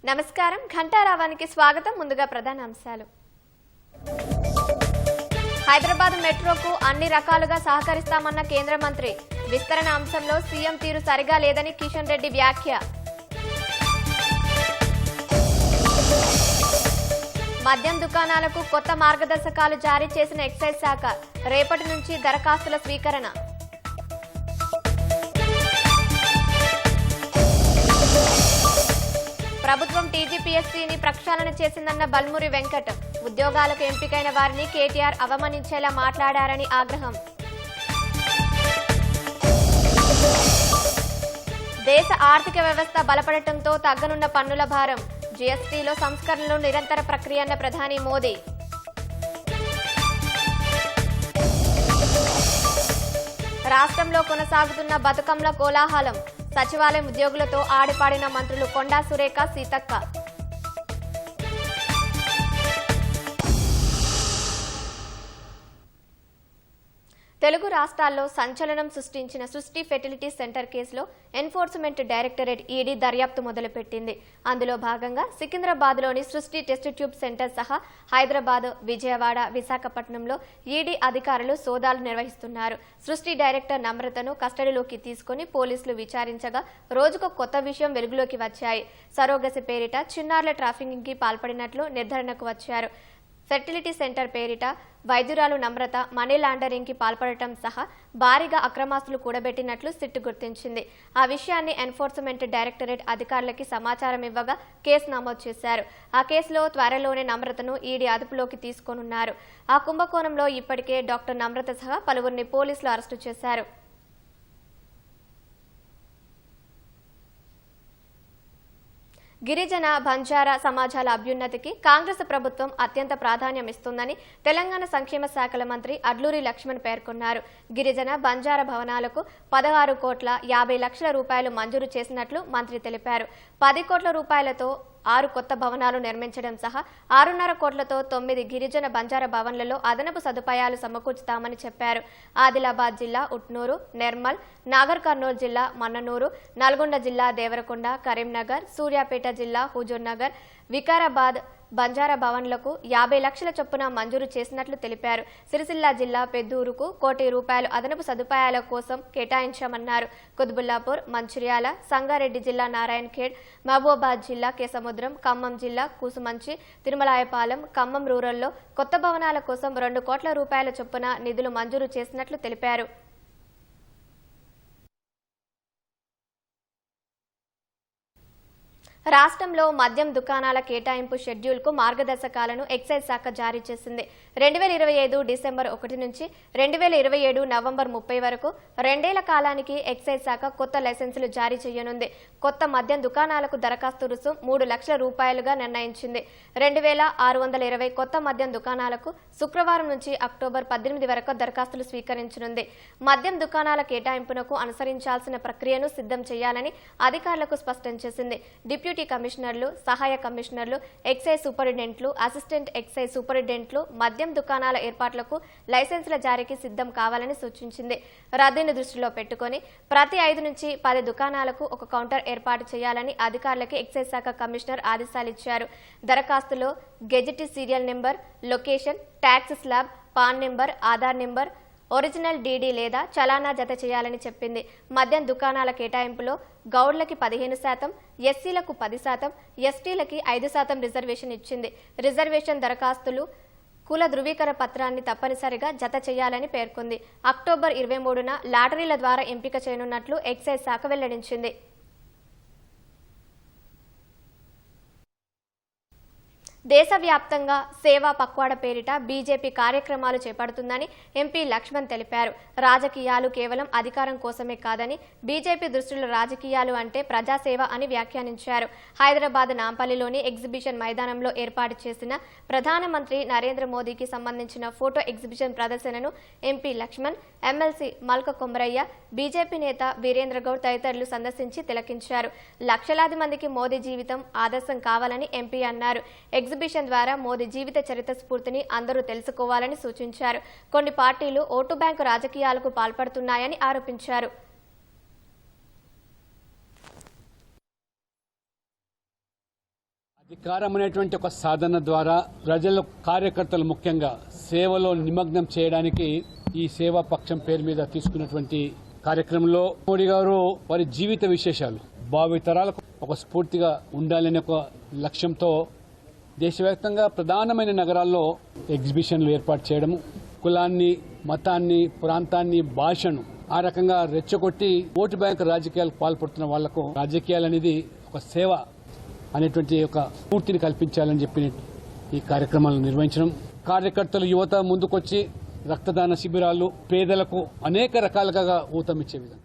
నమస్కారం ఘంటారావానికి స్వాగతం. ముందుగా ప్రధాన అంశాలు. హైదరాబాద్ మెట్రోకు అన్ని రకాలుగా సహకరిస్తామన్న కేంద్ర మంత్రి. విస్తరణ అంశంలో సీఎం తీరు సరిగా లేదని కిషన్ రెడ్డి వ్యాఖ్య. మద్యం దుకాణాలకు కొత్త మార్గదర్శకాలు జారీ చేసిన ఎక్సైజ్ శాఖ. రేపటి నుంచి దరఖాస్తుల స్వీకరణ. ప్రభుత్వం టీజీపీఎస్సీని ప్రక్షాళన చేసిందన్న బల్మురి వెంకట్. ఉద్యోగాలకు ఎంపికైన వారిని కేటీఆర్ అవమానించేలా మాట్లాడారని ఆగ్రహం. దేశ ఆర్థిక వ్యవస్థ బలపడటంతో తగ్గనున్న పన్నుల భారం. జీఎస్టీలో సంస్కరణలు నిరంతర ప్రక్రియ అన్న ప్రధాని మోదీ. రాష్ట్రంలో కొనసాగుతున్న బతుకమ్మల కోలాహలం. సచివాలయం ఉద్యోగులతో ఆడిపాడిన మంత్రులు కొండా సురేఖ, సీతక్క. తెలుగు రాష్ట్రాల్లో సంచలనం సృష్టించిన సృష్టి ఫెర్టిలిటీ సెంటర్ కేసులో ఎన్ఫోర్స్మెంట్ డైరెక్టరేట్ ఈడీ దర్యాప్తు మొదలుపెట్టింది. అందులో భాగంగా సికింద్రాబాద్లోని సృష్టి టెస్ట్ ట్యూబ్ సెంటర్ సహా హైదరాబాద్, విజయవాడ, విశాఖపట్నంలో ఈడీ అధికారులు సోదాలు నిర్వహిస్తున్నారు. సృష్టి డైరెక్టర్ నమ్రతను కస్టడీలోకి తీసుకుని పోలీసులు విచారించగా రోజుకు కొత్త విషయం వెలుగులోకి వచ్చాయి. సరోగసి పేరిట చిన్నారుల ట్రాఫికింగ్కి పాల్పడినట్లు నిర్ధారణకు వచ్చారు. ఫెర్టిలిటీ సెంటర్ పేరిట వైద్యురాలు నమ్రత మనీ లాండరింగ్ కి పాల్పడటం సహా భారీగా అక్రమాస్తులు కూడబెట్టినట్లు సిట్ గుర్తించింది. ఆ విషయాన్ని ఎన్ఫోర్స్మెంట్ డైరెక్టరేట్ అధికారులకి సమాచారం ఇవ్వగా కేసు నమోదు చేశారు. ఆ కేసులో త్వరలోనే నమ్రతను ఈడీ అదుపులోకి తీసుకోనున్నారు. ఆ కుంభకోణంలో ఇప్పటికే డాక్టర్ నమ్రత సహా పలువురిని పోలీసులు అరెస్టు చేశారు. గిరిజన, బంజారా సమాజాల అభ్యున్నతికి కాంగ్రెస్ ప్రభుత్వం అత్యంత ప్రాధాన్యం ఇస్తుందని తెలంగాణ సంక్షేమ శాఖల మంత్రి అడ్లూరి లక్ష్మణ్ పేర్కొన్నారు. గిరిజన, బంజారా భవనాలకు 16,50,00,000 రూపాయలు మంజూరు చేసినట్లు మంత్రి తెలిపారు. 10 కోట్ల రూపాయలతో 6 కొత్త భవనాలు నిర్మించడం సహా 6.5 కోట్లతో 9 గిరిజన, బంజారా భవన్లలో అదనపు సదుపాయాలు సమకూర్చుతామని చెప్పారు. ఆదిలాబాద్ జిల్లా ఉట్నూరు, నిర్మల్, నాగర్ కర్నూలు జిల్లా మన్ననూరు, నల్గొండ జిల్లా దేవరకొండ, కరీంనగర్, సూర్యాపేట జిల్లా హుజూర్ నగర్, వికారాబాద్ బంజారా భవన్లకు 50 లక్షల చొప్పున మంజూరు చేసినట్లు తెలిపారు. సిరిసిల్ల జిల్లా పెద్దూరుకు 1 కోటి రూపాయలు అదనపు సదుపాయాల కోసం కేటాయించామన్నారు. కుత్బుల్లాపూర్, మంచిర్యాల, సంగారెడ్డి జిల్లా నారాయణ్ ఖేడ్, మహబూబాబాద్ జిల్లా కేసముద్రం, ఖమ్మం జిల్లా కూసుమంచి, తిరుమలాయపాలెం, ఖమ్మం రూరల్లో కొత్త భవనాల కోసం 2 కోట్ల రూపాయల చొప్పున నిధులు మంజూరు చేసినట్లు తెలిపారు. రాష్ట్రంలో మద్యం దుకాణాల కేటాయింపు షెడ్యూల్కు మార్గదర్శకాలను ఎక్సైజ్ శాఖ జారీ చేసింది. 2025 డిసెంబర్ 1 నుంచి 2027 నవంబర్ 30 వరకు 2 ఏళ్ల కాలానికి ఎక్సైజ్ శాఖ కొత్త లైసెన్సులు జారీ చేయనుంది. కొత్త మద్యం దుకాణాలకు దరఖాస్తు రుసుం 3 లక్షల రూపాయలుగా నిర్ణయించింది. 2620 కొత్త మద్యం దుకాణాలకు శుక్రవారం నుంచి అక్టోబర్ 18 వరకు దరఖాస్తులు స్వీకరించనుంది. మద్యం దుకాణాల కేటాయింపునకు అనుసరించాల్సిన ప్రక్రియను సిద్ధం చేయాలని అధికారులకు స్పష్టం చేసింది. డిప్యూటీ కమిషనర్లు, సహాయ కమిషనర్లు, ఎక్సైజ్ సూపరింటెండెంట్లు, అసిస్టెంట్ ఎక్సైజ్ సూపరింటెండెంట్లు మద్యం దుకాణాల ఏర్పాట్లకు లైసెన్సుల జారీకి సిద్ధం కావాలని సూచించింది. రద్దీని దృష్టిలో పెట్టుకుని ప్రతి 5 నుంచి 10 దుకాణాలకు ఒక కౌంటర్ ఏర్పాటు చేయాలని అధికారులకు ఎక్సైజ్ శాఖ కమిషనర్ ఆదేశాలిచ్చారు. దరఖాస్తులో gazette serial number, location, tax slab, PAN number, Aadhaar number, original DD లేదా చలానా జత చేయాలని చెప్పింది. మద్యం దుకాణాల కేటాయింపులో గౌడ్లకి 15%, ఎస్సీలకు 10%, ఎస్టీలకి 5% రిజర్వేషన్ ఇచ్చింది. రిజర్వేషన్ దరఖాస్తులు కుల ధృవీకరణ పత్రాన్ని తప్పనిసరిగా జత చేయాలని పేర్కొంది. అక్టోబర్ 23న లాటరీల ద్వారా ఎంపిక చేయనున్నట్లు ఎక్సైజ్ శాఖ వెల్లడించింది. దేశవ్యాప్తంగా సేవా పక్వాడ పేరిట బీజేపీ కార్యక్రమాలు చేపడుతుందని ఎంపీ లక్ష్మణ్ తెలిపారు. రాజకీయాలు కేవలం అధికారం కోసమే కాదని, బీజేపీ దృష్టిలో రాజకీయాలు అంటే ప్రజాసేవ అని వ్యాఖ్యానించారు. హైదరాబాద్ నాంపల్లిలోని ఎగ్జిబిషన్ మైదానంలో ఏర్పాటు చేసిన ప్రధానమంత్రి నరేంద్ర మోదీకి సంబంధించిన ఫోటో ఎగ్జిబిషన్ ప్రదర్శనను MP Laxman, MLC Malka Komaraiah, BJP నేత వీరేంద్ర గౌడ్ తదితరులు సందర్శించి తిలకించారు. లక్షలాది మందికి మోదీ జీవితం ఆదర్శం కావాలని ఎంపీ అన్నారు. ఎగ్జిబిషన్ ద్వారా మోదీ జీవిత చరిత్ర స్ఫూర్తిని అందరూ తెలుసుకోవాలని సూచించారు. కొన్ని పార్టీలు ఓటు బ్యాంకు రాజకీయాలకు పాల్పడుతున్నాయని ఆరోపించారు. అధికారం అనేటువంటి ఒక సాధన ద్వారా ప్రజల కార్యకర్తలు ముఖ్యంగా సేవలో నిమగ్నం చేయడానికి ఈ సేవా పక్షం పేరు మీద తీసుకున్నటువంటి కార్యక్రమంలో మోడీ గారు వారి జీవిత విశేషాలు భావితరాలకు ఒక స్ఫూర్తిగా ఉండాలనే ఒక లక్ష్యంతో దేశవ్యాప్తంగా ప్రధానమైన నగరాల్లో ఎగ్జిబిషన్లు ఏర్పాటు చేయడము, కులాన్ని, మతాన్ని, ప్రాంతాన్ని, భాషను ఆ రకంగా రెచ్చగొట్టి ఓటు బ్యాంకు రాజకీయాలకు పాల్పడుతున్న వాళ్లకు రాజకీయాలు అనేది ఒక సేవ అనేటువంటి ఒక స్ఫూర్తిని కల్పించాలని చెప్పి ఈ కార్యక్రమాలను నిర్వహించడం, కార్యకర్తలు, యువత ముందుకొచ్చి రక్తదాన శిబిరాలు, పేదలకు అనేక రకాలుగా ఊతమిచ్చే విధంగా.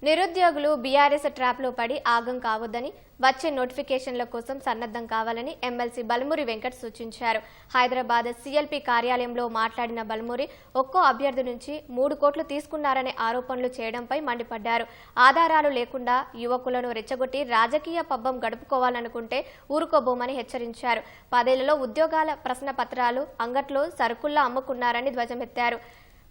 నిరుద్యోగులు బీఆర్ఎస్ ట్రాప్లో పడి ఆగం కావద్దని, వచ్చే నోటిఫికేషన్ల కోసం సన్నద్దం కావాలని ఎమ్మెల్సీ బల్మూరి వెంకట్ సూచించారు. హైదరాబాద్ సీఎల్పీ కార్యాలయంలో మాట్లాడిన బల్మూరి ఒక్కో అభ్యర్థి నుంచి 3 కోట్లు తీసుకున్నారనే ఆరోపణలు చేయడంపై మండిపడ్డారు. ఆధారాలు లేకుండా యువకులను రెచ్చగొట్టి రాజకీయ పబ్బం గడుపుకోవాలనుకుంటే ఊరుకోబోమని హెచ్చరించారు. 10 ఏళ్లలో ఉద్యోగాల ప్రశ్న పత్రాలు అంగట్లో సరుకుల్లా అమ్ముకున్నారని ధ్వజమెత్తారు.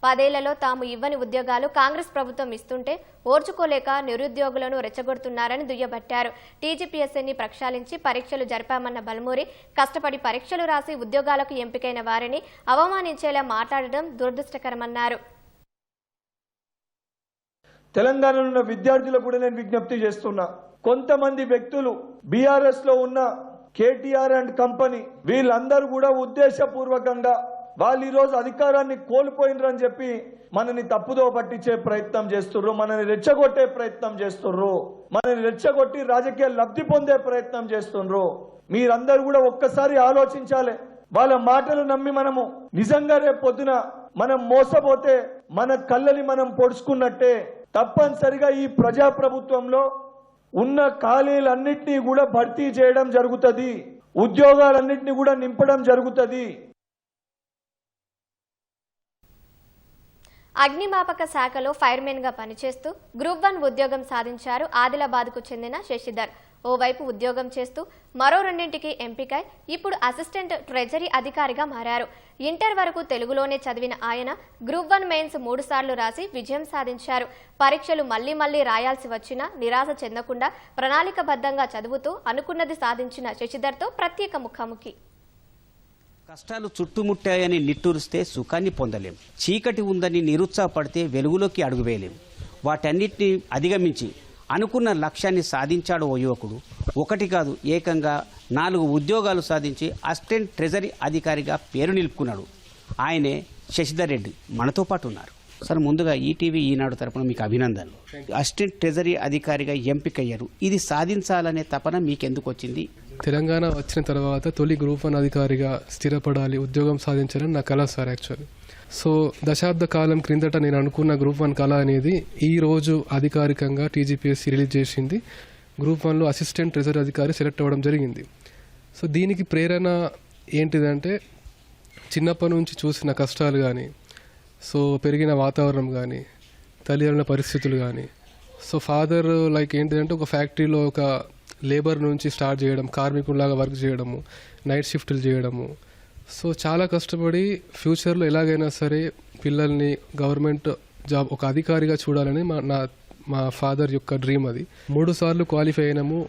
10 ఏళ్లలో తాము ఇవ్వని ఉద్యోగాలు కాంగ్రెస్ ప్రభుత్వం ఇస్తుంటే ఓర్చుకోలేక నిరుద్యోగులను రెచ్చగొడుతున్నారని దుయ్యబట్టారు. టీజీపీఎస్సీని ప్రక్షాళించి పరీక్షలు జరిపామన్న బల్మూరి కష్టపడి పరీక్షలు రాసి ఉద్యోగాలకు ఎంపికైన వారిని అవమానించేలా మాట్లాడడం దురదృష్టకరమన్నారు. తెలంగాణలో ఉన్న విద్యార్థులకు కూడా నేను విజ్ఞప్తి చేస్తున్నా, కొంతమంది వ్యక్తులు బీఆర్ఎస్ లో ఉన్న కేటీఆర్ అండ్ కంపెనీ వీళ్ళందరూ కూడా ఉద్దేశపూర్వకంగా వాళ్ళు ఈరోజు అధికారాన్ని కోల్పోయినరని చెప్పి మనని తప్పుదో పట్టించే ప్రయత్నం చేస్తుర్రు, మనని రెచ్చగొట్టే ప్రయత్నం చేస్తుర్రు, మనని రెచ్చగొట్టి రాజకీయ లబ్ధి పొందే ప్రయత్నం చేస్తున్నారు. మీరందరూ కూడా ఒక్కసారి ఆలోచించాలి. వాళ్ళ మాటలు నమ్మి మనము నిజంగా రేపు పొద్దున మనం మోసపోతే మన కళ్ళని మనం పొడుచుకున్నట్టే. తప్పనిసరిగా ఈ ప్రజాప్రభుత్వంలో ఉన్న ఖాళీలన్నింటినీ కూడా భర్తీ చేయడం జరుగుతుంది, ఉద్యోగాలన్నింటినీ కూడా నింపడం జరుగుతుంది. అగ్నిమాపక శాఖలో ఫైర్మెన్ గా పనిచేస్తూ గ్రూప్ 1 ఉద్యోగం సాధించారు ఆదిలాబాద్ కు చెందిన శశిధర్. ఓవైపు ఉద్యోగం చేస్తూ మరో 2ంటికి ఎంపికై ఇప్పుడు అసిస్టెంట్ ట్రెజరీ అధికారిగా మారారు. ఇంటర్ వరకు తెలుగులోనే చదివిన ఆయన గ్రూప్ 1 మెయిన్స్ 3 సార్లు రాసి విజయం సాధించారు. పరీక్షలు మళ్లీ రాయాల్సి వచ్చినా నిరాశ చెందకుండా ప్రణాళికబద్ధంగా చదువుతూ అనుకున్నది సాధించిన శశిధర్తో ప్రత్యేక ముఖాముఖి. కష్టాలు చుట్టుముట్టాయని నిట్టూరిస్తే సుఖాన్ని పొందలేం. చీకటి ఉందని నిరుత్సాహపడితే వెలుగులోకి అడుగువేయలేం. వాటన్నిటిని అధిగమించి అనుకున్న లక్ష్యాన్ని సాధించాడు ఓ యువకుడు. 1 కాదు, ఏకంగా 4 ఉద్యోగాలు సాధించి అసిస్టెంట్ ట్రెజరీ అధికారిగా పేరు నిలుపుకున్నాడు. ఆయనే శశిధర్ రెడ్డి మనతో పాటు ఉన్నారు. సార్, ముందుగా ఈటీవీ ఈనాడు తరపున మీకు అభినందనలు. అసిస్టెంట్ ట్రెజరీ అధికారిగా ఎంపికయ్యారు. ఇది సాధించాలనే తపన మీకెందుకు వచ్చింది? తెలంగాణ వచ్చిన తర్వాత తొలి గ్రూప్ 1 అధికారిగా స్థిరపడాలి, ఉద్యోగం సాధించాలని నా కళ సార్ యాక్చువల్లీ. సో దశాబ్ద కాలం క్రిందట నేను అనుకున్న గ్రూప్ 1 కళ అనేది ఈ రోజు అధికారికంగా టీజీపీఎస్సీ రిలీజ్ చేసింది. గ్రూప్ 1లో అసిస్టెంట్ ట్రెజరీ అధికారి సెలెక్ట్ అవ్వడం జరిగింది. సో దీనికి ప్రేరణ ఏంటిదంటే చిన్నప్పటి నుంచి చూసిన కష్టాలు కానీ, సో పెరిగిన వాతావరణం కానీ, తల్లిదండ్రుల పరిస్థితులు కానీ. సో ఫాదర్ లైక్ ఏంటిదంటే ఒక ఫ్యాక్టరీలో ఒక లేబర్ నుంచి స్టార్ట్ చేయడం, కార్మికుల్లాగా వర్క్ చేయడము, నైట్ షిఫ్ట్లు చేయడము. సో చాలా కష్టపడి ఫ్యూచర్లో ఎలాగైనా సరే పిల్లల్ని గవర్నమెంట్ జాబ్ ఒక అధికారిగా చూడాలని మా ఫాదర్ యొక్క డ్రీమ్ అది. 3 సార్లు క్వాలిఫై అయినాము.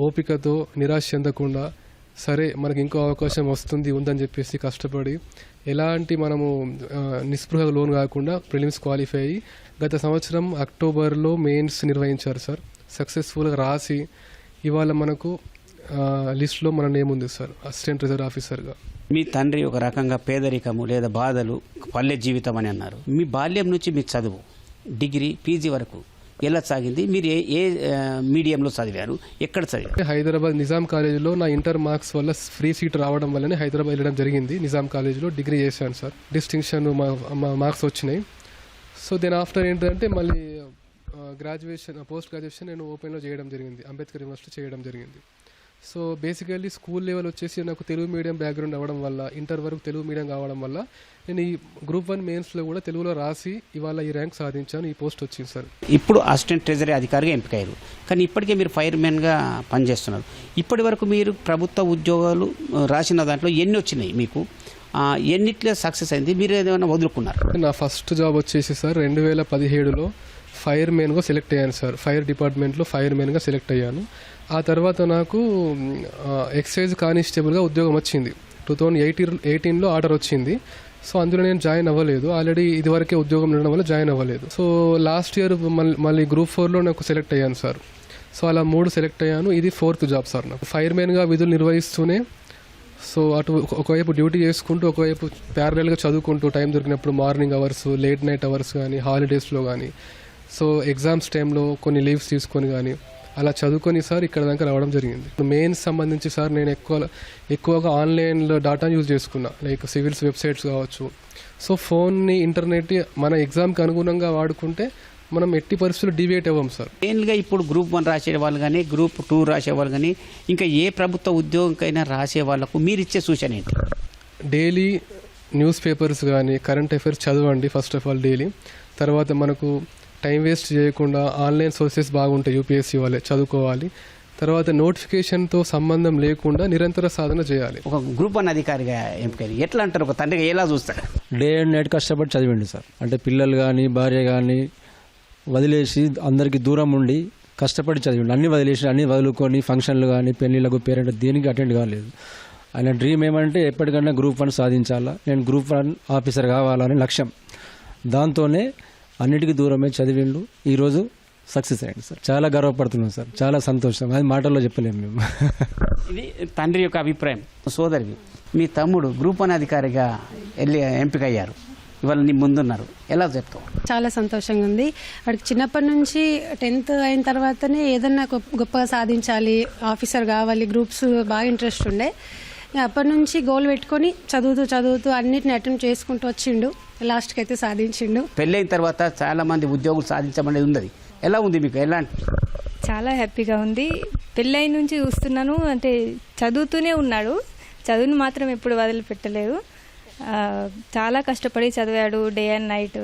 ఓపికతో నిరాశ చెందకుండా సరే మనకి ఇంకో అవకాశం ఉందని చెప్పేసి కష్టపడి ఎలాంటి మనము నిస్పృహ లోన్ కాకుండా ప్రిలిమ్స్ క్వాలిఫై అయ్యి గత సంవత్సరం అక్టోబర్లో మెయిన్స్ నిర్వహించారు సార్. సక్సెస్ఫుల్గా రాసి ఇవాళ మనకు లిస్టులో మన నేమ్ ఉంది సార్ అసిస్టెంట్ ట్రెజరీ ఆఫీసర్గా. మీ తండ్రి ఒక రకంగా పేదరికము లేదా బాధలు, పల్లె జీవితం అని అన్నారు. మీ బాల్యం నుంచి మీ చదువు డిగ్రీ, పీజీ వరకు ఎలా సాగింది? మీరు ఏ మీడియంలో చదివారు, ఎక్కడ చదివారు? హైదరాబాద్ నిజాం కాలేజీలో నా ఇంటర్ మార్క్స్ వల్ల ఫ్రీ సీట్ రావడం వల్లనే హైదరాబాద్ వెళ్ళడం జరిగింది. నిజాం కాలేజీలో డిగ్రీ చేశాను సార్. డిస్టింక్షన్ మా మార్క్స్ వచ్చినాయి. సో దెన్ ఆఫ్టర్ ఏంటంటే మళ్ళీ గ్రాడ్యుయేషన్, పోస్ట్ గ్రాడ్యుయేషన్ నేను ఓపెన్లో చేయడం జరిగింది, అంబేద్కర్ యూనివర్సిటీ చేయడం జరిగింది. సో బేసికల్లీ స్కూల్ లెవెల్ వచ్చేసి నాకు తెలుగు మీడియం బ్యాక్గ్రౌండ్ అవ్వడం వల్ల, ఇంటర్ వరకు తెలుగు మీడియం కావడం వల్ల నేను ఈ గ్రూప్ 1 మెయిన్స్లో కూడా తెలుగులో రాసి ఇవాళ ఈ ర్యాంక్ సాధించాను, ఈ పోస్ట్ వచ్చింది సార్. ఇప్పుడు అసిస్టెంట్ ట్రెజరీ అధికారిగా ఎంపికయ్యారు, కానీ ఇప్పటికే మీరు ఫైర్మెన్గా పనిచేస్తున్నారు. ఇప్పటి వరకు మీరు ప్రభుత్వ ఉద్యోగాలు రాసిన దాంట్లో ఎన్ని వచ్చినాయి మీకు? ఎన్నిట్లో సక్సెస్ అయింది? మీరు ఏదైనా వదులుకున్నారు? నా ఫస్ట్ జాబ్ వచ్చేసి సార్ 2017లో ఫైర్ మెయిన్గా సెలెక్ట్ అయ్యాను సార్. ఫైర్ డిపార్ట్మెంట్లో ఫైర్ మెయిన్గా సెలెక్ట్ అయ్యాను. ఆ తర్వాత నాకు ఎక్సైజ్ కానిస్టేబుల్గా ఉద్యోగం వచ్చింది. 2018లో ఆర్డర్ వచ్చింది. సో అందులో నేను జాయిన్ అవ్వలేదు. ఆల్రెడీ ఇదివరకే ఉద్యోగం ఉండడం వల్ల జాయిన్ అవ్వలేదు. సో లాస్ట్ ఇయర్ మళ్ళీ గ్రూప్ 4లో నాకు సెలెక్ట్ అయ్యాను సార్. సో అలా 3 సెలెక్ట్ అయ్యాను. ఇది 4th జాబ్ సార్ నాకు. ఫైర్ మెయిన్గా విధులు నిర్వహిస్తూనే సో అటు ఒకవైపు డ్యూటీ చేసుకుంటూ ఒకవైపు ప్యారలల్గా చదువుకుంటూ టైం దొరికినప్పుడు morning hours, late night hours కానీ, హాలిడేస్లో కానీ, సో ఎగ్జామ్స్ టైంలో కొన్ని లీవ్స్ తీసుకొని కానీ అలా చదువుకొని సార్ ఇక్కడ దాకా రావడం జరిగింది. మెయిన్స్ సంబంధించి సార్ నేను ఎక్కువగా ఆన్లైన్లో డాటాను యూజ్ చేసుకున్నా. లైక్ సివిల్స్ వెబ్సైట్స్ కావచ్చు. సో ఫోన్ని, ఇంటర్నెట్ మన ఎగ్జామ్కి అనుగుణంగా వాడుకుంటే మనం ఎట్టి పరిస్థితుల్లో డివియేట్ అవ్వం సార్. మెయిన్గా ఇప్పుడు గ్రూప్ 1 రాసే వాళ్ళు కానీ, గ్రూప్ 2 రాసే వాళ్ళు కానీ, ఇంకా ఏ ప్రభుత్వ ఉద్యోగంకైనా రాసే వాళ్ళకు మీరు ఇచ్చే సూచన ఏంటి? డైలీ న్యూస్ పేపర్స్ కానీ, కరెంట్ అఫైర్స్ చదవండి ఫస్ట్ ఆఫ్ ఆల్ డైలీ. తర్వాత మనకు టైం వేస్ట్ చేయకుండా ఆన్లైన్ సోర్సెస్ బాగుంటాయి, యూపీఎస్సీ వాళ్ళే చదువుకోవాలి. తర్వాత నోటిఫికేషన్తో సంబంధం లేకుండా నిరంతర సాధన చేయాలి. ఒక గ్రూప్ 1 అధికారిగా ఎంపికైంది ఎట్లా అంటారు? ఒక తండ్రిగా ఎలా చూస్తారు? డే అండ్ నైట్ కష్టపడి చదివండి సార్. అంటే పిల్లలు కానీ, భార్య కానీ వదిలేసి అందరికీ దూరం ఉండి కష్టపడి చదివండి. అన్నీ వదిలేసి, అన్నీ వదులుకొని ఫంక్షన్లు కానీ, పెళ్ళిళ్ళకు, పేరెంట్ దేనికి అటెండ్ కాలేదు. ఆయన డ్రీమ్ ఏమంటే ఎప్పటికైనా గ్రూప్ 1 సాధించాలా, నేను గ్రూప్ 1 ఆఫీసర్ కావాలని లక్ష్యం. దాంతోనే అన్నిటికీ దూరమే చదివిండు. ఈరోజు సక్సెస్ అయ్యండి సార్. చాలా గర్వపడుతున్నాం సార్. చాలా సంతోషం. అది మాటల్లో చెప్పలేము మేము. ఇది తండ్రి యొక్క అభిప్రాయం. సోదరివి, మీ తమ్ముడు గ్రూప్ 1 అధికారిగా ఎంపిక అయ్యారు. ఇవాళ నీ ముందున్నారు, ఎలా చెప్తావు? చాలా సంతోషంగా ఉంది. వాడికి చిన్నప్పటి నుంచి 10th అయిన తర్వాతనే ఏదన్నా గొప్పగా సాధించాలి, ఆఫీసర్ కావాలి, గ్రూప్స్ బాగా ఇంట్రెస్ట్ ఉండే. అప్పటి నుంచి గోల్ పెట్టుకొని చదువుతూ అన్నిటిని అటెంప్ట్ చేసుకుంటూ వచ్చిండు. లాస్ట్కి అయితే సాధించిండు. పెళ్ళైన తర్వాత చాలా మంది ఉద్యోగులు సాధించమనేది ఉంది. ఎలా ఉంది మీకు? ఎలాంటి? చాలా హ్యాపీగా ఉంది. పెళ్ళై నుంచి చూస్తున్నాను, అంటే చదువుతూనే ఉన్నాడు. చదువుని మాత్రం ఎప్పుడు వదిలిపెట్టలేదు. చాలా కష్టపడి చదివాడు, day and night.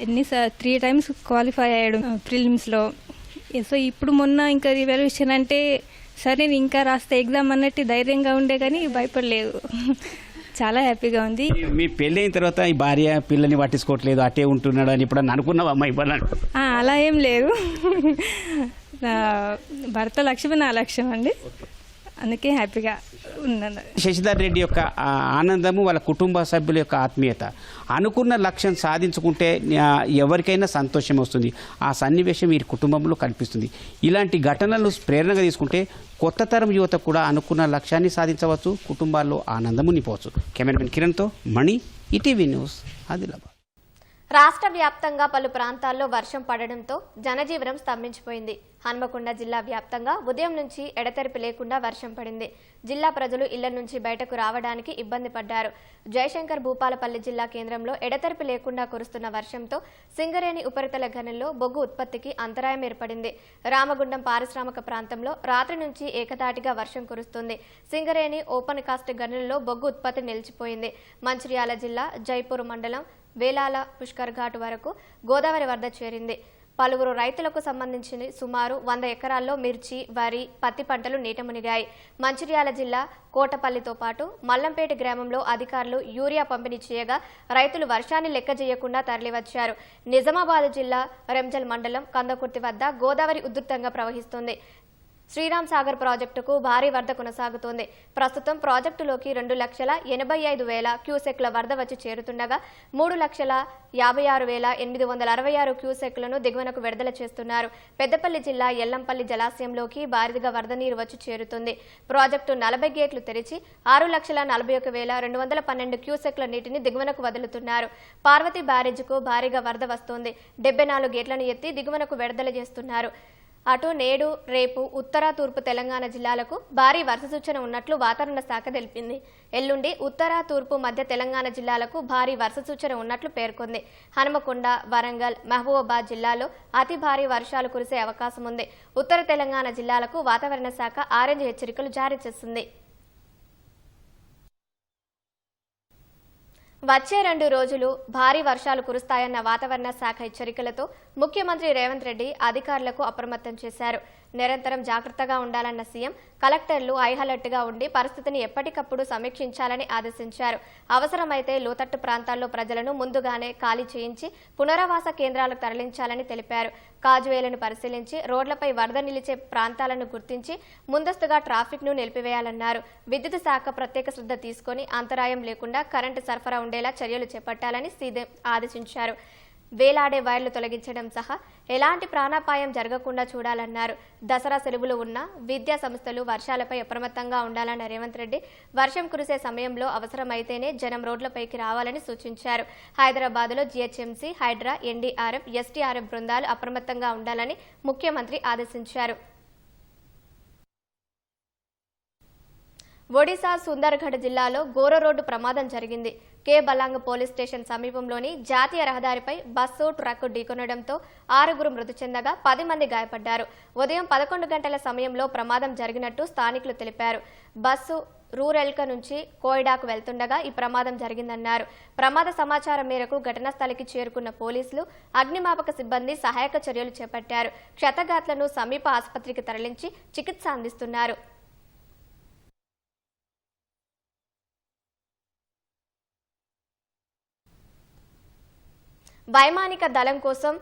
3 times qualify అయ్యాడు ప్రిలిమ్స్లో. సో ఇప్పుడు మొన్న ఇంకా రివాల్యూషన్ అంటే సరే ఇంకా రాస్తే ఎగ్జామ్ అన్నట్టు ధైర్యంగా ఉండే కానీ భయపడలేదు. చాలా హ్యాపీగా ఉంది. మీ పెళ్ళైన తర్వాత ఈ భార్య పిల్లని పట్టించుకోవట్లేదు, అట్టే ఉంటున్నాడు అని ఇప్పుడు అనుకున్నావా అమ్మాయి? అలా ఏం లేదు. నా భర్త లక్ష్యమే నా లక్ష్యం అండి, అందుకే హ్యాపీగా ఉన్నాను. శశిధర్ రెడ్డి యొక్క ఆనందము, వాళ్ళ కుటుంబ సభ్యుల యొక్క ఆత్మీయత, అనుకున్న లక్ష్యం సాధించుకుంటే ఎవరికైనా సంతోషం వస్తుంది. ఆ సన్నివేశం వీరి కుటుంబంలో కనిపిస్తుంది. ఇలాంటి ఘటనలు ప్రేరణగా తీసుకుంటే కొత్త తరం యువత కూడా అనుకున్న లక్ష్యాన్ని సాధించవచ్చు, కుటుంబాల్లో ఆనందము నింపవచ్చు. కెమెరామెన్ కిరణ్తో మణి, ఈటీవీ న్యూస్, ఆదిలాబాద్. రాష్ట్ర వ్యాప్తంగా పలు ప్రాంతాల్లో వర్షం పడడంతో జనజీవనం స్తంభించిపోయింది. హన్మకొండ జిల్లా వ్యాప్తంగా ఉదయం నుంచి ఎడతెరిపి లేకుండా వర్షం పడింది. జిల్లా ప్రజలు ఇళ్ల నుంచి బయటకు రావడానికి ఇబ్బంది పడ్డారు. జయశంకర్ భూపాలపల్లి జిల్లా కేంద్రంలో ఎడతెరిపి లేకుండా కురుస్తున్న వర్షంతో సింగరేణి ఉపరితల గనుల్లో బొగ్గు ఉత్పత్తికి అంతరాయం ఏర్పడింది. రామగుండం పారిశ్రామిక ప్రాంతంలో రాత్రి నుంచి ఏకతాటిగా వర్షం కురుస్తుంది. సింగరేణి ఓపెన్ కాస్ట్ గనుల్లో బొగ్గు ఉత్పత్తి నిలిచిపోయింది. మంచిర్యాల జిల్లా జైపూర్ మండలం వేలాల పుష్కర్ ఘాట్ వరకు గోదావరి వరద చేరింది. పలువురు రైతులకు సంబంధించి సుమారు 100 ఎకరాల్లో మిర్చి, వరి, పత్తి పంటలు నీట మునిగాయి. మంచిర్యాల జిల్లా కోటపల్లితో పాటు మల్లంపేట గ్రామంలో అధికారులు యూరియా పంపిణీ చేయగా రైతులు వర్షాన్ని లెక్క చేయకుండా తరలివచ్చారు. నిజామాబాద్ జిల్లా రెంజల్ మండలం కందకుర్తి వద్ద గోదావరి ఉధృతంగా ప్రవహిస్తుంది. శ్రీరామ్ సాగర్ ప్రాజెక్టుకు భారీ వరద కొనసాగుతోంది. ప్రస్తుతం ప్రాజెక్టులోకి 2,85,000 క్యూసెక్ల వరద వచ్చి చేరుతుండగా 3,56,866 క్యూసెక్లను దిగువనకు విడుదల చేస్తున్నారు. పెద్దపల్లి జిల్లా ఎల్లంపల్లి జలాశయంలోకి భారీగా వరద నీరు వచ్చి చేరుతుంది. ప్రాజెక్టు 40 గేట్లు తెరిచి 6,41,212 క్యూసెక్ల నీటిని దిగువనకు వదులుతున్నారు. పార్వతి బ్యారేజ్కు భారీగా వరద వస్తోంది. 74 గేట్లను ఎత్తి దిగువనకు విడుదల చేస్తున్నారు. అటు నేడు రేపు ఉత్తర తూర్పు తెలంగాణ జిల్లాలకు భారీ వర్ష సూచన ఉన్నట్లు వాతావరణ శాఖ తెలిపింది. ఎల్లుండి ఉత్తర తూర్పు మధ్య తెలంగాణ జిల్లాలకు భారీ వర్ష సూచన ఉన్నట్లు పేర్కొంది. హనుమకొండ, వరంగల్, మహబూబాబాద్ జిల్లాలో అతి భారీ వర్షాలు కురిసే అవకాశం ఉంది. ఉత్తర తెలంగాణ జిల్లాలకు వాతావరణ శాఖ ఆరెంజ్ హెచ్చరికలు జారీ చేసింది. వచ్చే 2 రోజులు భారీ వర్షాలు కురుస్తాయన్న వాతావరణ శాఖ హెచ్చరికలతో ముఖ్యమంత్రి రేవంత్ రెడ్డి అధికారులకు అప్రమత్తం చేశారు. నిరంతరం జాగ్రత్తగా ఉండాలన్న సీఎం కలెక్టర్లు హైఅలర్ట్గా ఉండి పరిస్థితిని ఎప్పటికప్పుడు సమీక్షించాలని ఆదేశించారు. అవసరమైతే లోతట్టు ప్రాంతాల్లో ప్రజలను ముందుగానే ఖాళీ చేయించి పునరావాస కేంద్రాలకు తరలించాలని తెలిపారు. కాజువేలను పరిశీలించి రోడ్లపై వరద నిలిచే ప్రాంతాలను గుర్తించి ముందస్తుగా ట్రాఫిక్ ను నిలిపివేయాలన్నారు. విద్యుత్ శాఖ ప్రత్యేక శ్రద్ధ తీసుకుని అంతరాయం లేకుండా కరెంటు సరఫరా ఉండేలా చర్యలు చేపట్టాలని సీఎం ఆదేశించారు. వేలాడే వైర్లు తొలగించడం సహా ఎలాంటి ప్రాణాపాయం జరగకుండా చూడాలన్నారు. దసరా సెలవులు ఉన్న విద్యా సంస్థలు వర్షాలపై అప్రమత్తంగా ఉండాలన్న రేవంత్ రెడ్డి వర్షం కురిసే సమయంలో అవసరమైతేనే జనం రోడ్లపైకి రావాలని సూచించారు. హైదరాబాద్లో జీహెచ్ఎంసీ, హైడ్రా, ఎన్డీఆర్ఎఫ్, ఎస్టీఆర్ఎఫ్ బృందాలు అప్రమత్తంగా ఉండాలని ముఖ్యమంత్రి ఆదేశించారు. ఒడిశా సుందర్గఢ్ జిల్లాలో ఘోర రోడ్డు ప్రమాదం జరిగింది. కే బలాంగ్ పోలీస్ స్టేషన్ సమీపంలోని జాతీయ రహదారిపై బస్సు, ట్రక్కు ఢీకొనడంతో 6 మృతి చెందగా 10 మంది గాయపడ్డారు. ఉదయం 11 గంటల సమయంలో ప్రమాదం జరిగినట్టు స్థానికులు తెలిపారు. బస్సు రూరెల్క నుంచి కోయిడాకు వెళ్తుండగా ఈ ప్రమాదం జరిగిందన్నారు. ప్రమాద సమాచారం మేరకు ఘటనా స్థలికి చేరుకున్న పోలీసులు, అగ్నిమాపక సిబ్బంది సహాయక చర్యలు చేపట్టారు. క్షతగాత్లను సమీప ఆసుపత్రికి తరలించి చికిత్స అందిస్తున్నారు. వైమానిక దళం కోసం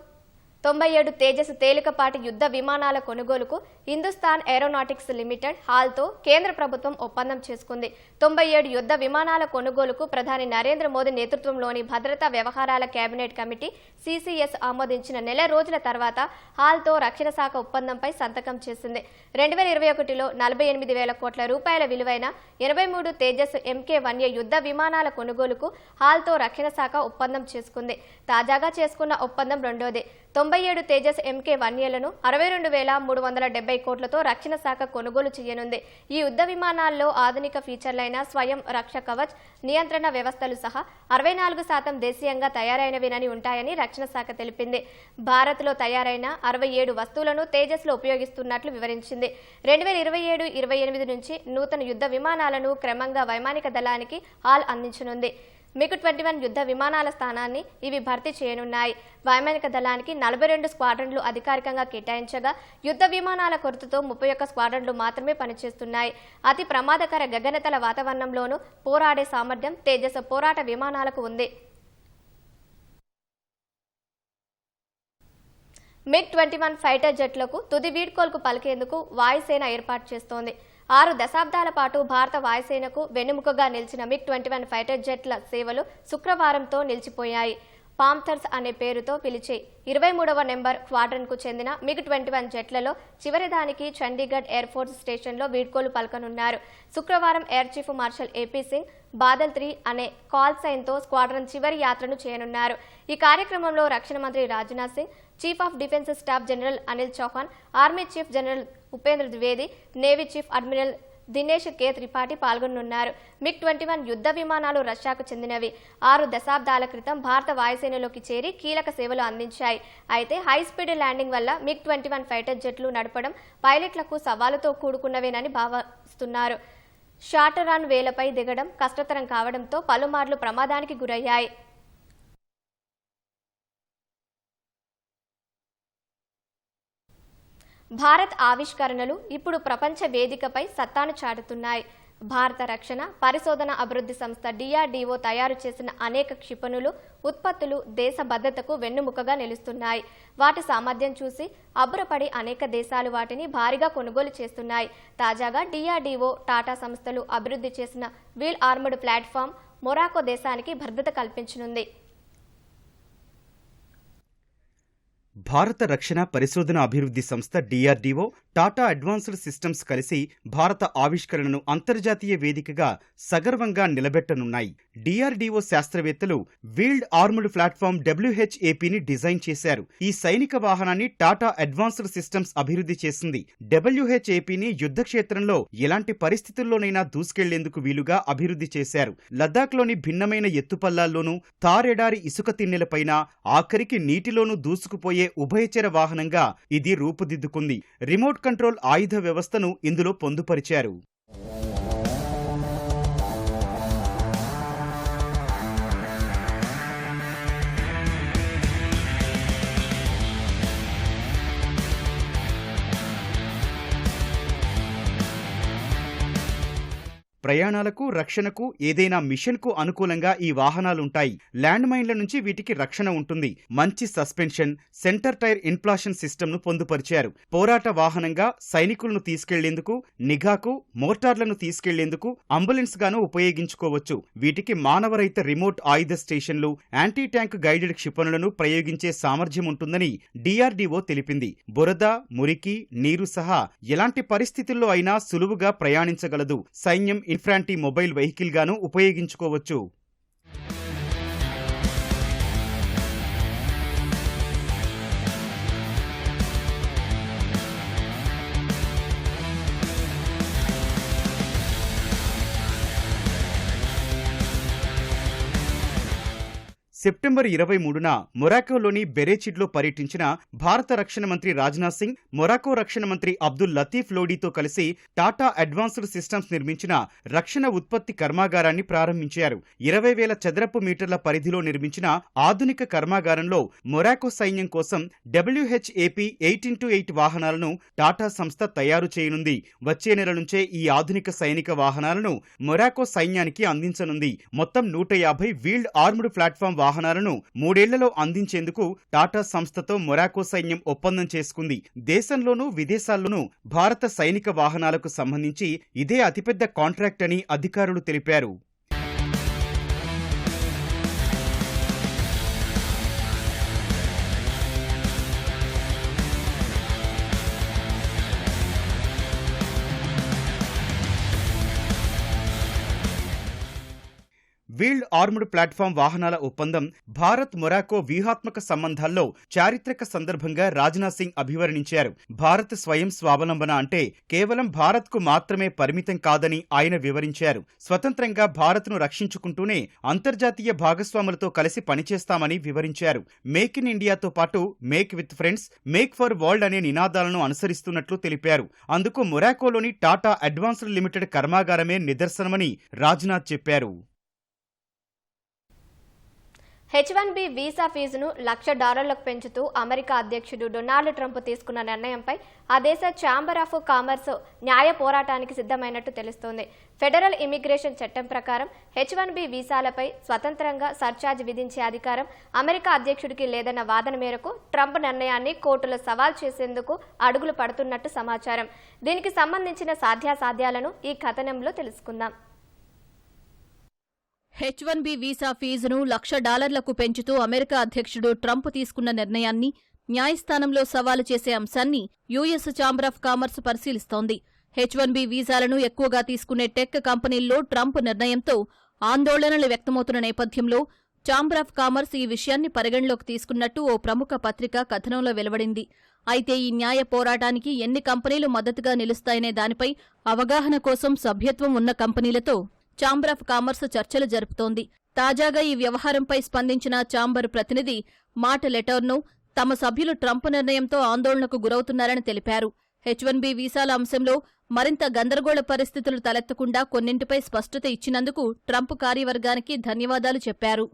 97 తేజస్ తేలికపాటి యుద్ధ విమానాల కొనుగోలుకు హిందుస్థాన్ ఏరోనాటిక్స్ లిమిటెడ్ హాల్తో కేంద్ర ప్రభుత్వం ఒప్పందం చేసుకుంది. 97 యుద్ధ విమానాల కొనుగోలుకు ప్రధాని నరేంద్ర మోదీ నేతృత్వంలోని భద్రతా వ్యవహారాల కేబినెట్ కమిటీ CCS ఆమోదించిన నెల రోజుల తర్వాత హాల్తో రక్షణ శాఖ ఒప్పందంపై సంతకం చేసింది. 2021లో 48,000 కోట్ల రూపాయల విలువైన 83 తేజస్ MK1A యుద్ధ విమానాల కొనుగోలుకు హాల్తో రక్షణ శాఖ ఒప్పందం చేసుకుంది. తాజాగా చేసుకున్న ఒప్పందం రెండోది. 97 తేజస్ MK1Aలను 62,370 కోట్లతో రక్షణ శాఖ కొనుగోలు చేయనుంది. ఈ యుద్ధ విమానాల్లో ఆధునిక ఫీచర్లైన స్వయం రక్ష కవచ్, నియంత్రణ వ్యవస్థలు సహా 64% దేశీయంగా తయారైనవినని ఉంటాయని రక్షణ శాఖ తెలిపింది. భారత్లో తయారైన 67 వస్తువులను తేజస్లో ఉపయోగిస్తున్నట్లు వివరించింది. 2027-28 నుంచి నూతన యుద్ధ విమానాలను క్రమంగా వైమానిక దళానికి హాల్ అందించనుంది. MiG-21 యుద్ధ విమానాల స్థానాన్ని ఇవి భర్తీ చేయనున్నాయి. వైమానిక దళానికి 42 స్క్వాడ్రన్లు అధికారికంగా కేటాయించగా యుద్ధ విమానాల కొరతతో 31 స్క్వాడ్రన్లు మాత్రమే పనిచేస్తున్నాయి. అతి ప్రమాదకర గగనతల వాతావరణంలోనూ పోరాడే సామర్థ్యం తేజస్ పోరాట విమానాలకు ఉంది. MiG-21 ఫైటర్ జెట్లకు తుది వీడ్కోలుకు పలికేందుకు వాయుసేన ఏర్పాటు చేస్తోంది. 6 దశాబ్దాల పాటు భారత వాయుసేనకు వెన్నెముకగా నిలిచిన MiG-21 ఫైటర్ జెట్ల సేవలు శుక్రవారంతో నిలిచిపోయాయి. పాంథర్స్ అనే పేరుతో పిలిచే 23వ నెంబర్ క్వాడ్రన్కు చెందిన MiG-21 జెట్లలో చివరిదానికి చండీగఢ్ ఎయిర్ ఫోర్స్ స్టేషన్లో వీడ్కోలు పలకనున్నారు. శుక్రవారం air chief marshal AP Singh Badal 3 అనే కాల్ సైన్తో స్క్వాడ్రన్ చివరి యాత్రను చేయనున్నారు. ఈ కార్యక్రమంలో రక్షణ మంత్రి Rajnath Singh, chief of defence staff general Anil Chauhan, army chief general Upendra Dwivedi, navy chief admiral Dinesh K. Tripathi పాల్గొనున్నారు. MiG-21 యుద్ధ విమానాలు రష్యాకు చెందినవి. 6 దశాబ్దాల క్రితం భారత వాయుసేనలోకి చేరి కీలక సేవలు అందించాయి. అయితే హై స్పీడ్ ల్యాండింగ్ వల్ల MiG-21 ఫైటర్ జెట్లు నడపడం పైలట్లకు సవాలుతో కూడుకున్నవేనని భావిస్తున్నారు. షార్ట్ రన్ వేలపై దిగడం కష్టతరం కావడంతో పలుమార్లు ప్రమాదానికి గురయ్యాయి. భారత్ ఆవిష్కరణలు ఇప్పుడు ప్రపంచ వేదికపై సత్తాను చాటుతున్నాయి. భారత రక్షణ పరిశోధన అభివృద్ధి సంస్థ DRDO తయారు చేసిన అనేక క్షిపణులు, ఉత్పత్తులు దేశ భద్రతకు వెన్నుముకగా నిలుస్తున్నాయి. వాటి సామర్థ్యం చూసి అబ్బురపడి అనేక దేశాలు వాటిని భారీగా కొనుగోలు చేస్తున్నాయి. తాజాగా DRDO, టాటా సంస్థలు అభివృద్ధి చేసిన వీల్ ఆర్మర్డ్ ప్లాట్ఫామ్ మొరాకో దేశానికి భద్రత కల్పించనుంది. భారత రక్షణ పరిశోధన అభివృద్ధి సంస్థ DRDO, టాటా అడ్వాన్స్డ్ సిస్టమ్స్ కలిసి భారత ఆవిష్కరణను అంతర్జాతీయ వేదికగా సగర్వంగా నిలబెట్టనున్నాయి. DRDO శాస్త్రవేత్తలు వీల్డ్ ఆర్మర్డ్ ప్లాట్ఫామ్ WHAPని డిజైన్ చేశారు. ఈ సైనిక వాహనాన్ని టాటా అడ్వాన్స్డ్ సిస్టమ్స్ అభివృద్ధి చేసింది. WHAPని యుద్ధ క్షేత్రంలో ఎలాంటి పరిస్థితుల్లోనైనా దూసుకెళ్లేందుకు వీలుగా అభివృద్ధి చేశారు. లద్దాఖ్లోని భిన్నమైన ఎత్తుపల్లాల్లోనూ, తారెడారి ఇసుక తిన్నెలపైన, ఆఖరికి నీటిలోనూ దూసుకుపోయే ఉభయచర వాహనంగా ఇది రూపుదిద్దుకుంది. రిమోట్ కంట్రోల్ ఆయుధ వ్యవస్థను ఇందులో పొందుపరిచారు. ప్రయాణాలకు, రక్షణకు, ఏదైనా మిషన్కు అనుకూలంగా ఈ వాహనాలుంటాయి. ల్యాండ్ మైన్ల నుంచి వీటికి రక్షణ ఉంటుంది. మంచి సస్పెన్షన్, సెంటర్ టైర్ ఇన్ప్లాషన్ సిస్టమ్ను పొందుపరిచారు. పోరాట వాహనంగా సైనికులను తీసుకెళ్లేందుకు, నిఘాకు, మోర్టార్లను తీసుకెళ్లేందుకు అంబులెన్స్ గాను ఉపయోగించుకోవచ్చు. వీటికి మానవరహిత రిమోట్ ఆయుధ స్టేషన్లు, యాంటీ ట్యాంక్ గైడెడ్ క్షిపణులను ప్రయోగించే సామర్థ్యం ఉంటుందని DRDO తెలిపింది. బురద, మురికి, నీరు సహా ఎలాంటి పరిస్థితుల్లో అయినా సులువుగా ప్రయాణించగలదు. సైన్యం ఇన్ఫ్రాంటీ మొబైల్ వెహికల్ గాను ఉపయోగించుకోవచ్చు. సెప్టెంబర్ 23న మొరాకోలోని బెరేచిడ్లో పర్యటించిన భారత రక్షణ మంత్రి రాజ్నాథ్ సింగ్, మొరాకో రక్షణ మంత్రి అబ్దుల్ లతీఫ్ లోడీతో కలిసి టాటా అడ్వాన్స్డ్ సిస్టమ్స్ నిర్మించిన రక్షణ ఉత్పత్తి కర్మాగారాన్ని ప్రారంభించారు. 20,000 చదరపు మీటర్ల పరిధిలో నిర్మించిన ఆధునిక కర్మాగారంలో మొరాకో సైన్యం కోసం WHAP 8x8 వాహనాలను టాటా సంస్థ తయారు చేయనుంది. వచ్చే నెల నుంచే ఈ ఆధునిక సైనిక వాహనాలను మొరాకో సైన్యానికి అందించనుంది. మొత్తం 150 వీల్డ్ ఆర్మ్డ్ ప్లాట్ఫామ్ వాహనాలను 3 ఏళ్లలో అందించేందుకు టాటా సంస్థతో మొరాకో సైన్యం ఒప్పందం చేసుకుంది. దేశంలోనూ విదేశాల్లోనూ భారత సైనిక వాహనాలకు సంబంధించి ఇదే అతిపెద్ద కాంట్రాక్ట్ అని అధికారులు తెలిపారు. వీల్డ్ ఆర్మ్డ్ ప్లాట్ఫామ్ వాహనాల ఒప్పందం భారత్ మొరాకో వ్యూహాత్మక సంబంధాల్లో చారిత్రక సందర్భంగా రాజ్నాథ్ సింగ్ అభివర్ణించారు. భారత్ స్వయం స్వావలంబన అంటే కేవలం భారత్కు మాత్రమే పరిమితం కాదని ఆయన వివరించారు. స్వతంత్రంగా భారత్ను రక్షించుకుంటూనే అంతర్జాతీయ భాగస్వాములతో కలిసి పనిచేస్తామని వివరించారు. మేక్ ఇన్ ఇండియాతో పాటు make with friends, make for world అనే నినాదాలను అనుసరిస్తున్నట్లు తెలిపారు. అందుకు మొరాకోలోని టాటా అడ్వాన్స్డ్ లిమిటెడ్ కర్మాగారమే నిదర్శనమని రాజ్నాథ్ చెప్పారు. H1B వీసా ఫీజును $1,00,000 పెంచుతూ అమెరికా అధ్యక్షుడు డొనాల్డ్ ట్రంప్ తీసుకున్న నిర్ణయంపై ఆ దేశ ఛాంబర్ ఆఫ్ కామర్స్ న్యాయ పోరాటానికి సిద్ధమైనట్టు తెలుస్తోంది. ఫెడరల్ ఇమిగ్రేషన్ చట్టం ప్రకారం H1B వీసాలపై స్వతంత్రంగా సర్ఛార్జ్ విధించే అధికారం అమెరికా అధ్యక్షుడికి లేదన్న వాదన మేరకు ట్రంప్ నిర్ణయాన్ని కోర్టులో సవాల్ చేసేందుకు అడుగులు పడుతున్నట్టు సమాచారం. దీనికి సంబంధించిన సాధ్యాసాధ్యాలను ఈ కథనంలో తెలుసుకుందాం. H1B వీసా ఫీజును $1,00,000 పెంచుతూ అమెరికా అధ్యక్షుడు ట్రంప్ తీసుకున్న నిర్ణయాన్ని న్యాయస్థానంలో సవాలు చేసే అంశాన్ని యుఎస్ ఛాంబర్ ఆఫ్ కామర్స్ పరిశీలిస్తోంది. H1B వీసాలను ఎక్కువగా తీసుకునే టెక్ కంపెనీల్లో ట్రంప్ నిర్ణయంతో ఆందోళనలు వ్యక్తమవుతున్న నేపథ్యంలో ఛాంబర్ ఆఫ్ కామర్స్ ఈ విషయాన్ని పరిగణలోకి తీసుకున్నట్టు ఓ ప్రముఖ పత్రిక కథనంలో వెలువడింది. అయితే ఈ న్యాయ పోరాటానికి ఎన్ని కంపెనీలు మద్దతుగా నిలుస్తాయనే దానిపై అవగాహన కోసం సభ్యత్వం ఉన్న కంపెనీలతో ఛాంబర్ ఆఫ్ కామర్స్ చర్చలు జరుపుతోంది. తాజాగా ఈ వ్యవహారంపై స్పందించిన ఛాంబర్ ప్రతినిధి మాట్ లెటర్ను తమ సభ్యులు ట్రంప్ నిర్ణయంతో ఆందోళనకు గురవుతున్నారని తెలిపారు. H1B వీసాల అంశంలో మరింత గందరగోళ పరిస్థితులు తలెత్తకుండా కొన్నింటిపై స్పష్టత ఇచ్చినందుకు ట్రంప్ కార్యవర్గానికి ధన్యవాదాలు చెప్పారు.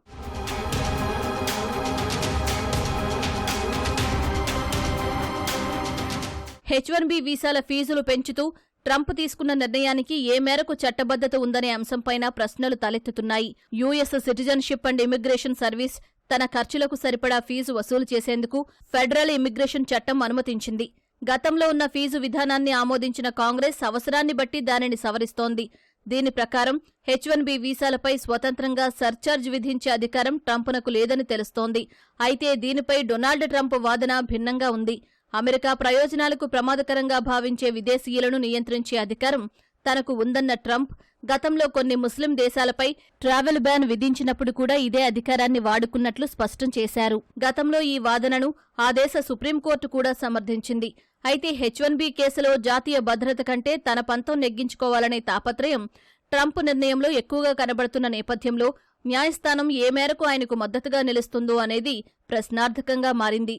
H1B వీసాల ఫీజులు పెంచుతూ ట్రంప్ తీసుకున్న నిర్ణయానికి ఏ మేరకు చట్టబద్ధత ఉందనే అంశంపైన ప్రశ్నలు తలెత్తుతున్నాయి. US citizenship and immigration service తన ఖర్చులకు సరిపడా ఫీజు వసూలు చేసేందుకు ఫెడరల్ ఇమిగ్రేషన్ చట్టం అనుమతించింది. గతంలో ఉన్న ఫీజు విధానాన్ని ఆమోదించిన కాంగ్రెస్ అవసరాన్ని బట్టి దానిని సవరిస్తోంది. దీని ప్రకారం H1B వీసాలపై స్వతంత్రంగా సర్ఛార్జ్ విధించే అధికారం ట్రంప్నకు లేదని తెలుస్తోంది. అయితే దీనిపై డొనాల్డ్ ట్రంప్ వాదన భిన్నంగా ఉంది. అమెరికా ప్రయోజనాలకు ప్రమాదకరంగా భావించే విదేశీయులను నియంత్రించే అధికారం తనకు ఉందన్న ట్రంప్ గతంలో కొన్ని ముస్లిం దేశాలపై ట్రావెల్ బ్యాన్ విధించినప్పుడు కూడా ఇదే అధికారాన్ని వాడుకున్నట్లు స్పష్టం చేశారు. గతంలో ఈ వాదనను ఆ దేశ సుప్రీంకోర్టు కూడా సమర్థించింది. అయితే H1B కేసులో జాతీయ భద్రత కంటే తన పంతం నెగ్గించుకోవాలనే తాపత్రయం ట్రంప్ నిర్ణయంలో ఎక్కువగా కనబడుతున్న నేపథ్యంలో న్యాయస్థానం ఏ మేరకు ఆయనకు మద్దతుగా నిలుస్తుందో అనేది ప్రశ్నార్థకంగా మారింది.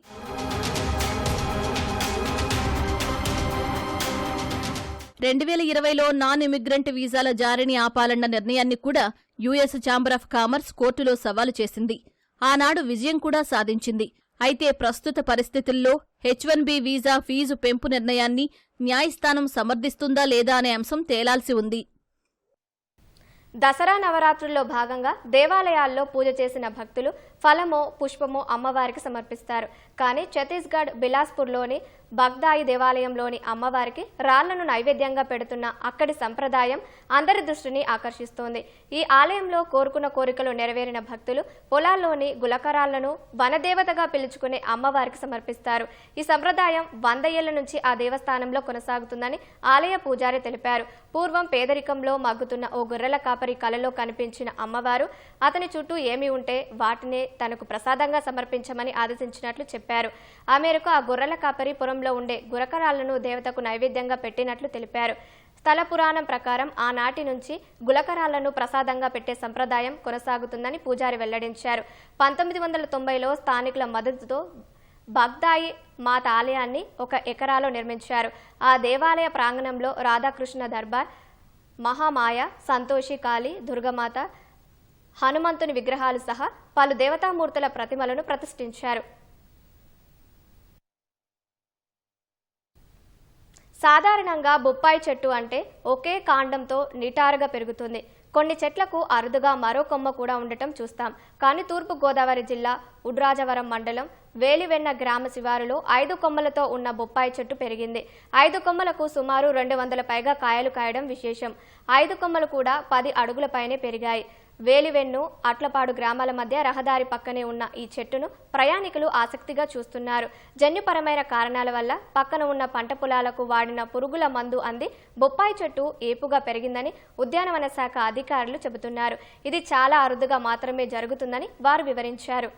$2020లో నాన్ ఇమిగ్రెంట్ వీసాల జారీని ఆపాలన్న నిర్ణయాన్ని కూడా యుఎస్ ఛాంబర్ ఆఫ్ కామర్స్ కోర్టులో సవాలు చేసింది. ఆనాడు విజయం కూడా సాధించింది. అయితే ప్రస్తుత పరిస్థితుల్లో H1B వీసా ఫీజు పెంపు నిర్ణయాన్ని న్యాయస్థానం సమర్థిస్తుందా లేదా అనే అంశం తేలాల్సి ఉంది. దసరా నవరాత్రుల్లో భాగంగా దేవాలయాల్లో పూజ చేసిన భక్తులు ఫలమో పుష్పమో అమ్మవారికి సమర్పిస్తారు. కానీ ఛత్తీస్గఢ్ బిలాస్పూర్లోని బగ్దాయి దేవాలయంలోని అమ్మవారికి రాళ్లను నైవేద్యంగా పెడుతున్న అక్కడి సంప్రదాయం అందరి దృష్టిని ఆకర్షిస్తోంది. ఈ ఆలయంలో కోరుకున్న కోరికలు నెరవేరిన భక్తులు పొలాల్లోని గులకరాళ్లను వనదేవతగా పిలుచుకునే అమ్మవారికి సమర్పిస్తారు. ఈ సంప్రదాయం 100 ఏళ్ల నుంచి ఆ దేవస్థానంలో కొనసాగుతుందని ఆలయ పూజారి తెలిపారు. పూర్వం పేదరికంలో మగ్గుతున్న ఓ గొర్రెల కాపరి కలలో కనిపించిన అమ్మవారు అతని చుట్టూ ఏమి ఉంటే వాటినే తనకు ప్రసాదంగా సమర్పించమని ఆదేశించినట్లు చెప్పారు. ఆ మేరకు ఆ గొర్రెల కాపరి పురంలో ఉండే గులకరాళ్లను దేవతకు నైవేద్యంగా పెట్టినట్లు తెలిపారు. స్థల పురాణం ప్రకారం ఆనాటి నుంచి గులకరాళ్లను ప్రసాదంగా పెట్టే సంప్రదాయం కొనసాగుతుందని పూజారి వెల్లడించారు. 1990లో స్థానికుల మద్దతుతో బగ్దాయి మాత ఆలయాన్ని 1 ఎకరాలో నిర్మించారు. ఆ దేవాలయ ప్రాంగణంలో రాధాకృష్ణ దర్బార్, మహామాయ, సంతోషి కాళి, దుర్గమాత, హనుమంతుని విగ్రహాలు సహా పలు దేవతామూర్తుల ప్రతిమలను ప్రతిష్ఠించారు. సాధారణంగా బొప్పాయి చెట్టు అంటే ఒకే కాండంతో నిటారుగా పెరుగుతుంది. కొన్ని చెట్లకు అరుదుగా మరో కొమ్మ కూడా ఉండటం చూస్తాం. కానీ తూర్పు గోదావరి జిల్లా ఉడ్రాజవరం మండలం వేలివెన్న గ్రామ శివారులో 5 కొమ్మలతో ఉన్న బొప్పాయి చెట్టు పెరిగింది. 5 కొమ్మలకు సుమారు 200 పైగా కాయలు కాయడం విశేషం. 5 కొమ్మలు కూడా 10 అడుగుల పైనే పెరిగాయి. వేలివెన్ను, అట్లపాడు గ్రామాల మధ్య రహదారి పక్కనే ఉన్న ఈ చెట్టును ప్రయాణికులు ఆసక్తిగా చూస్తున్నారు. జన్యుపరమైన కారణాల వల్ల పక్కన ఉన్న పంట పొలాలకు వాడిన పురుగుల మందు అంది బొప్పాయి చెట్టు ఏపుగా పెరిగిందని ఉద్యానవన శాఖ అధికారులు చెబుతున్నారు. ఇది చాలా అరుదుగా మాత్రమే జరుగుతుందని వారు వివరించారు.